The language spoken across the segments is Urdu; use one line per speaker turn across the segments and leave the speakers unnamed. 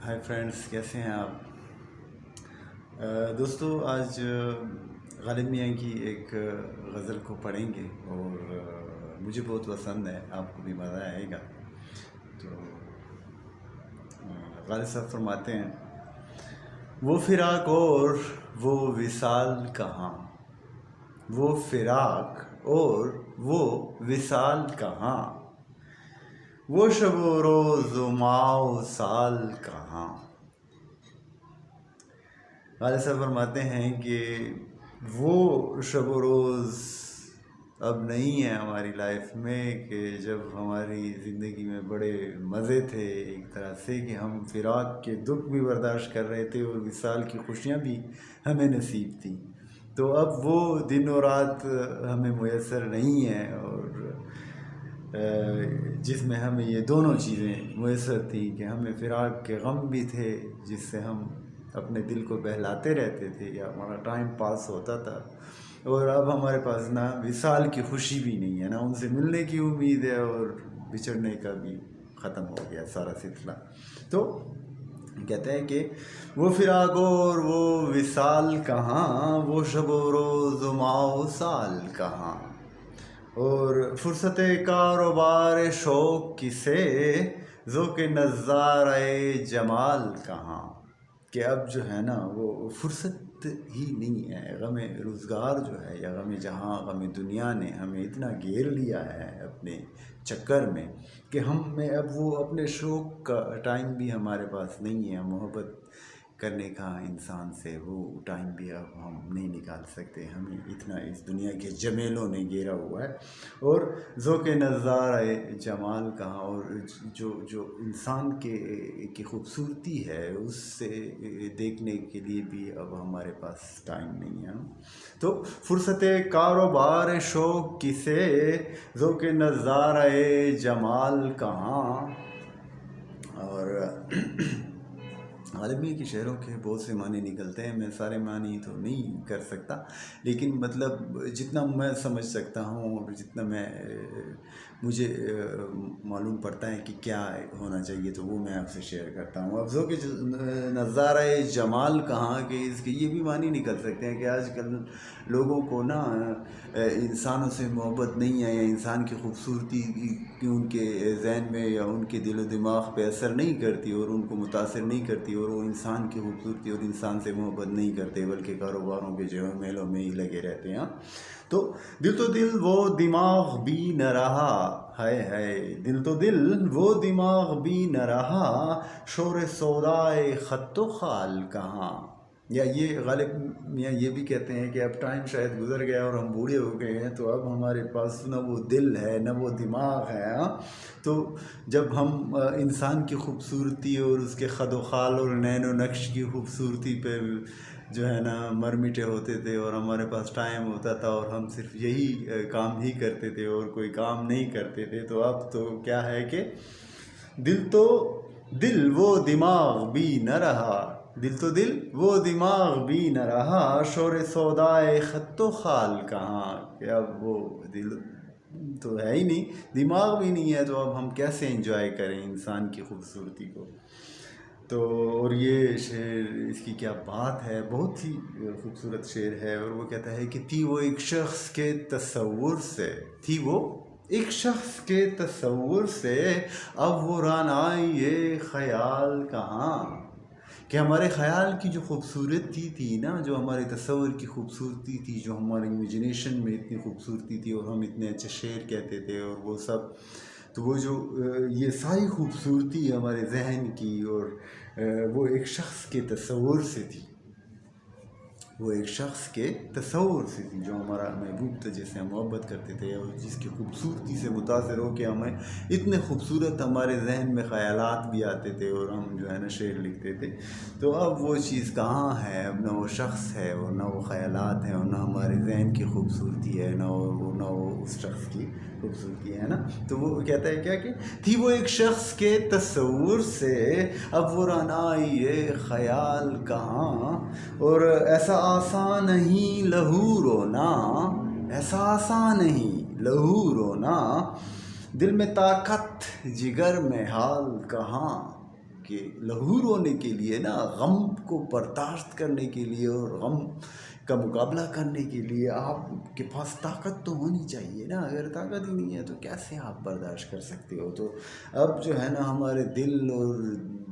ہائی فرینڈس، کیسے ہیں آپ؟ دوستو، آج غالب میاں کی ایک غزل کو پڑھیں گے اور مجھے بہت پسند ہے، آپ کو بھی مزہ آئے گا۔ تو غالب صاحب فرماتے ہیں: وہ فراق اور وہ وصال کہاں، وہ فراق اور وہ وصال کہاں، وہ شب و روز و ماہ و سال کہاں۔ غالب صاحب فرماتے ہیں کہ وہ شب و روز اب نہیں ہے ہماری لائف میں کہ جب ہماری زندگی میں بڑے مزے تھے، ایک طرح سے کہ ہم فراق کے دکھ بھی برداشت کر رہے تھے اور وصال کی خوشیاں بھی ہمیں نصیب تھیں۔ تو اب وہ دن و رات ہمیں میسر نہیں ہیں، اور جس میں ہمیں یہ دونوں چیزیں میسر تھیں کہ ہمیں فراق کے غم بھی تھے جس سے ہم اپنے دل کو بہلاتے رہتے تھے یا ہمارا ٹائم پاس ہوتا تھا، اور اب ہمارے پاس نہ وصال کی خوشی بھی نہیں ہے، نہ ان سے ملنے کی امید ہے، اور بچھڑنے کا بھی ختم ہو گیا سارا سلسلہ۔ تو کہتا ہے کہ وہ فراق اور وہ وصال کہاں، وہ شب و روز و ماہ و سال کہاں، اور فرصت کاروبار شوق کسے، ذوق نظارۂ جمال کہاں۔ کہ اب جو ہے نا وہ فرصت ہی نہیں ہے، غم روزگار جو ہے یا غم جہاں، غم دنیا نے ہمیں اتنا گھیر لیا ہے اپنے چکر میں کہ ہمیں اب وہ اپنے شوق کا ٹائم بھی ہمارے پاس نہیں ہے، محبت کرنے کا انسان سے وہ ٹائم بھی اب ہم نہیں نکال سکتے، ہمیں اتنا اس دنیا کے جمیلوں نے گھیرا ہوا ہے۔ اور ذوق نظارۂ جمال کہاں، اور جو انسان کی خوبصورتی ہے اس سے دیکھنے کے لیے بھی اب ہمارے پاس ٹائم نہیں ہے۔ تو فرصت کاروبار شوق کسے، ذوق نظارۂ جمال کہاں۔ اور غالب میاں کی شعروں کے بہت سے معنی نکلتے ہیں، میں سارے معنی تو نہیں کر سکتا، لیکن مطلب جتنا میں سمجھ سکتا ہوں اور جتنا مجھے معلوم پڑتا ہے کہ کیا ہونا چاہیے تو وہ میں آپ سے شیئر کرتا ہوں۔ اب ذوق نظارۂ جمال کہاں کہ اس کے یہ بھی معنی نکل سکتے ہیں کہ آج کل لوگوں کو نا انسانوں سے محبت نہیں ہے، یا انسان کی خوبصورتی کی ان کے ذہن میں یا ان کے دل و دماغ پہ اثر نہیں کرتی اور ان کو متاثر نہیں کرتی، اور وہ انسان کی خوبصورتی اور انسان سے محبت نہیں کرتے بلکہ کاروباروں کے جو میلوں میں ہی لگے رہتے ہیں۔ تو دل تو دل وہ دماغ بھی نہ رہا، ہے دل تو دل وہ دماغ بھی نہ رہا، شور سودائے خط و خال کہاں۔ یا یہ غالب میاں یہ بھی کہتے ہیں کہ اب ٹائم شاید گزر گیا اور ہم بوڑھے ہو گئے ہیں، تو اب ہمارے پاس نہ وہ دل ہے نہ وہ دماغ ہے۔ تو جب ہم انسان کی خوبصورتی اور اس کے خد و خال اور نین و نقش کی خوبصورتی پہ جو ہے نا مر مٹے ہوتے تھے اور ہمارے پاس ٹائم ہوتا تھا اور ہم صرف یہی کام ہی کرتے تھے اور کوئی کام نہیں کرتے تھے، تو اب تو کیا ہے کہ دل تو دل وہ دماغ بھی نہ رہا، دل تو دل وہ دماغ بھی نہ رہا، شور سودائے خط و خال کہاں۔ کہ اب وہ دل تو ہے ہی نہیں، دماغ بھی نہیں ہے، تو اب ہم کیسے انجوائے کریں انسان کی خوبصورتی کو۔ تو اور یہ شعر، اس کی کیا بات ہے، بہت ہی خوبصورت شعر ہے، اور وہ کہتا ہے کہ تھی وہ ایک شخص کے تصور سے، تھی وہ ایک شخص کے تصور سے، اب وہ رعنائی خیال کہاں۔ کہ ہمارے خیال کی جو خوبصورتی تھی نا، جو ہمارے تصور کی خوبصورتی تھی، جو ہماری امیجنیشن میں اتنی خوبصورتی تھی اور ہم اتنے اچھے شعر کہتے تھے اور وہ سب، تو وہ جو یہ ساری خوبصورتی ہمارے ذہن کی اور وہ ایک شخص کے تصور سے تھی، وہ ایک شخص کے تصور سے تھی جو ہمارا محبوب تھا، جس سے ہم محبت کرتے تھے اور جس کی خوبصورتی سے متاثر ہو کے ہمیں اتنے خوبصورت ہمارے ذہن میں خیالات بھی آتے تھے اور ہم جو ہے نا شعر لکھتے تھے۔ تو اب وہ چیز کہاں ہے، اب نہ وہ شخص ہے اور نہ وہ خیالات ہیں اور نہ ہمارے ذہن کی خوبصورتی ہے، نہ وہ اس شخص کی خوبصورتی ہے نا۔ تو وہ کہتا ہے کیا کہ تھی وہ ایک شخص کے تصور سے، اب وہ رعنائی خیال کہاں، اور ایسا آسان نہیں لہو رونا، ایسا آسان نہیں لہو رونا، دل میں طاقت جگر میں حال کہاں۔ کہ لہو رونے کے لیے نا، غم کو برداشت کرنے کے لیے اور غم کا مقابلہ کرنے کے لیے آپ کے پاس طاقت تو ہونی چاہیے نا. اگر طاقت ہی نہیں ہے تو کیسے آپ برداشت کر سکتے ہو؟ تو اب جو ہے نا ہمارے دل اور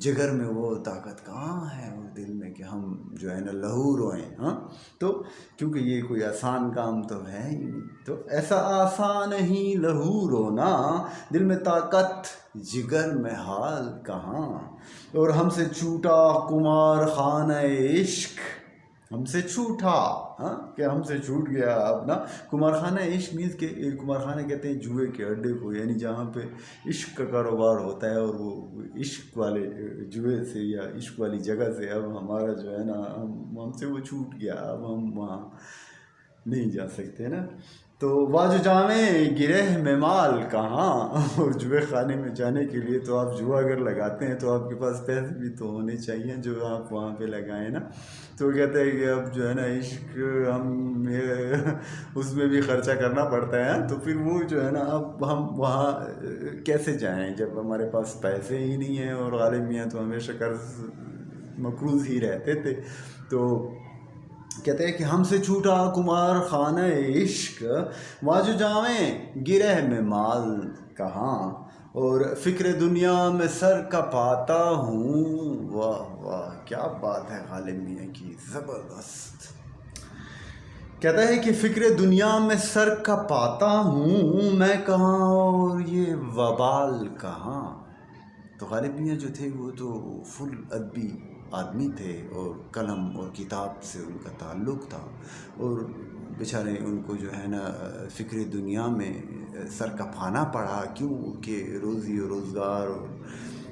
جگر میں وہ طاقت کہاں ہے اور دل میں کہ ہم جو ہے نا لہو روئیں. ہاں تو کیونکہ یہ کوئی آسان کام تو ہے ہی نہیں. تو ایسا آسان ہی لہو رونا، دل میں طاقت جگر میں حال کہاں. اور ہم سے چھوٹا کمار خانہ عشق، ہم سے چھوٹا، ہاں کہ ہم سے چھوٹ گیا اپنا کمار خانہ عشق. مینس کہ کمار خانہ کہتے ہیں جوئے کے اڈے کو، یعنی جہاں پہ عشق کا کاروبار ہوتا ہے، اور وہ عشق والے جوئے سے یا عشق والی جگہ سے اب ہمارا جو ہے نا ہم سے وہ چھوٹ گیا، اب ہم وہاں نہیں جا سکتے نا. تو واجو جامیں گرہ میں مال کہاں. اور جوئے خانے میں جانے کے لیے تو آپ جوا اگر لگاتے ہیں تو آپ کے پاس پیسے بھی تو ہونے چاہیے جو آپ وہاں پہ لگائیں نا. تو کہتے ہیں کہ اب جو ہے نا عشق ہم اس میں بھی خرچہ کرنا پڑتا ہے. تو پھر وہ جو ہے نا اب ہم وہاں کیسے جائیں جب ہمارے پاس پیسے ہی نہیں ہیں. اور غالب میاں تو ہمیشہ قرض مقروض ہی رہتے تھے. تو کہتے ہیں کہ ہم سے چھوٹا کمار خانہ عشق، واجو جامیں گرہ میں مال کہاں. اور فکر دنیا میں سر کپاتا ہوں. واہ واہ کیا بات ہے غالب میاں کی، زبردست. کہتا ہے کہ فکر دنیا میں سر کپاتا ہوں، میں کہاں اور یہ وبال کہاں. تو غالب میاں جو تھے وہ تو فل ادبی آدمی تھے، اور قلم اور کتاب سے ان کا تعلق تھا. اور بیچارے ان کو جو ہے نا فکر دنیا میں سر کپانا پڑا. کیوں کہ روزی و روزگار اور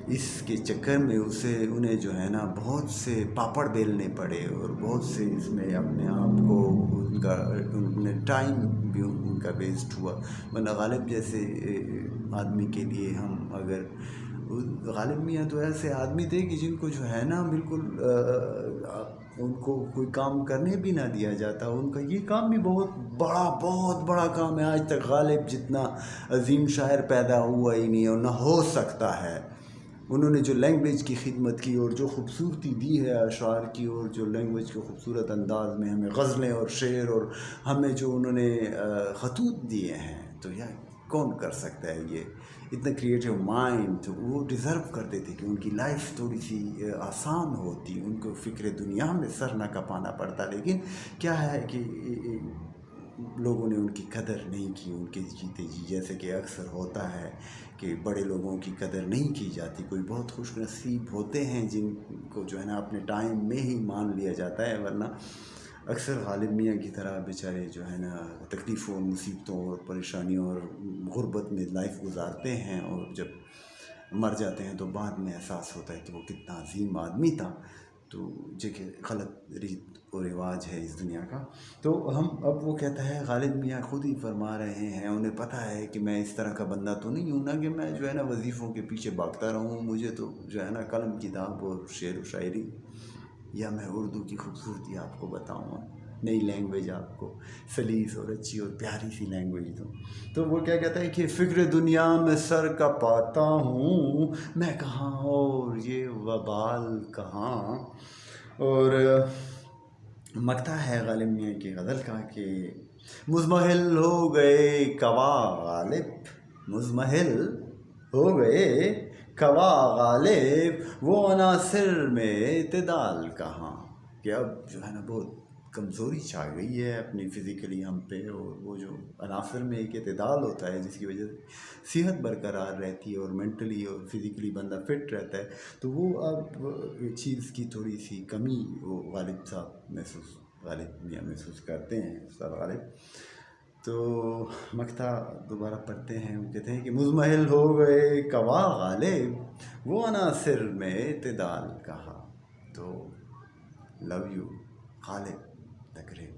اس کے چکر میں انہیں جو ہے نا بہت سے پاپڑ بیلنے پڑے، اور بہت سے اس میں اپنے آپ کو ان ٹائم بھی ان کا ویسٹ ہوا. ورنہ غالب جیسے آدمی کے لیے ہم اگر غالب میاں تو ایسے آدمی تھے کہ جن کو جو ہے نا بالکل ان کو کوئی کام کرنے بھی نہ دیا جاتا. ان کا یہ کام بھی بہت بڑا کام ہے. آج تک غالب جتنا عظیم شاعر پیدا ہوا ہی نہیں اور نہ ہو سکتا ہے. انہوں نے جو لینگویج کی خدمت کی اور جو خوبصورتی دی ہے اشعار کی، اور جو لینگویج کے خوبصورت انداز میں ہمیں غزلیں اور شعر، اور ہمیں جو انہوں نے خطوط دیے ہیں، تو یار کون کر سکتا ہے یہ اتنا کریٹیو مائنڈ. تو وہ ڈیزرو کرتے تھے کہ ان کی لائف تھوڑی سی آسان ہوتی، ان کو فکر دنیا میں سر نہ کپانا پڑتا. لیکن کیا ہے کہ لوگوں نے ان کی قدر نہیں کی ان کے جیتے جی. جیسے کہ اکثر ہوتا ہے کہ بڑے لوگوں کی قدر نہیں کی جاتی. کوئی بہت خوش نصیب ہوتے ہیں جن کو جو ہے نا اپنے ٹائم میں ہی مان لیا جاتا ہے. ورنہ اکثر غالب میاں کی طرح بیچارے جو ہے نا تکلیفوں، مصیبتوں اور پریشانیوں اور غربت میں لائف گزارتے ہیں، اور جب مر جاتے ہیں تو بعد میں احساس ہوتا ہے کہ وہ کتنا عظیم آدمی تھا. تو جو کہ غلط ریت و رواج ہے اس دنیا کا. تو اب وہ کہتا ہے، غالب میاں خود ہی فرما رہے ہیں، انہیں پتہ ہے کہ میں اس طرح کا بندہ تو نہیں ہوں نا کہ میں جو ہے نا وظیفوں کے پیچھے بھاگتا رہوں. مجھے تو جو ہے نا قلم کتاب اور شعر و شاعری، یا میں اردو کی خوبصورتی آپ کو بتاؤں، نئی لینگویج آپ کو سلیس اور اچھی اور پیاری سی لینگویج دوں. تو وہ کیا کہتا ہے کہ فکر دنیا میں سر کپاتا ہوں، میں کہاں اور یہ وبال کہاں. اور مقطع ہے غالب میاں کی غزل کا کہ مزمحل ہو گئے کوا غالب، مزمحل ہو گئے کوا غالب، وہ عناصر میں اعتدال کہاں. کہ اب جو ہے نا بہت کمزوری چھا گئی ہے اپنی فزیکلی ہم پہ، اور وہ جو عناصر میں ایک اعتدال ہوتا ہے جس کی وجہ سے صحت برقرار رہتی ہے اور مینٹلی اور فزیکلی بندہ فٹ رہتا ہے. تو وہ اب چیز کی تھوڑی سی کمی وہ غالب میاں محسوس کرتے ہیں استاد غالب. تو مقطع دوبارہ پڑھتے ہیں. وہ کہتے ہیں کہ مزمحل ہو گئے کوا غالب، وہ عناصر میں اعتدال کہا. تو لو یو غالب تقریب.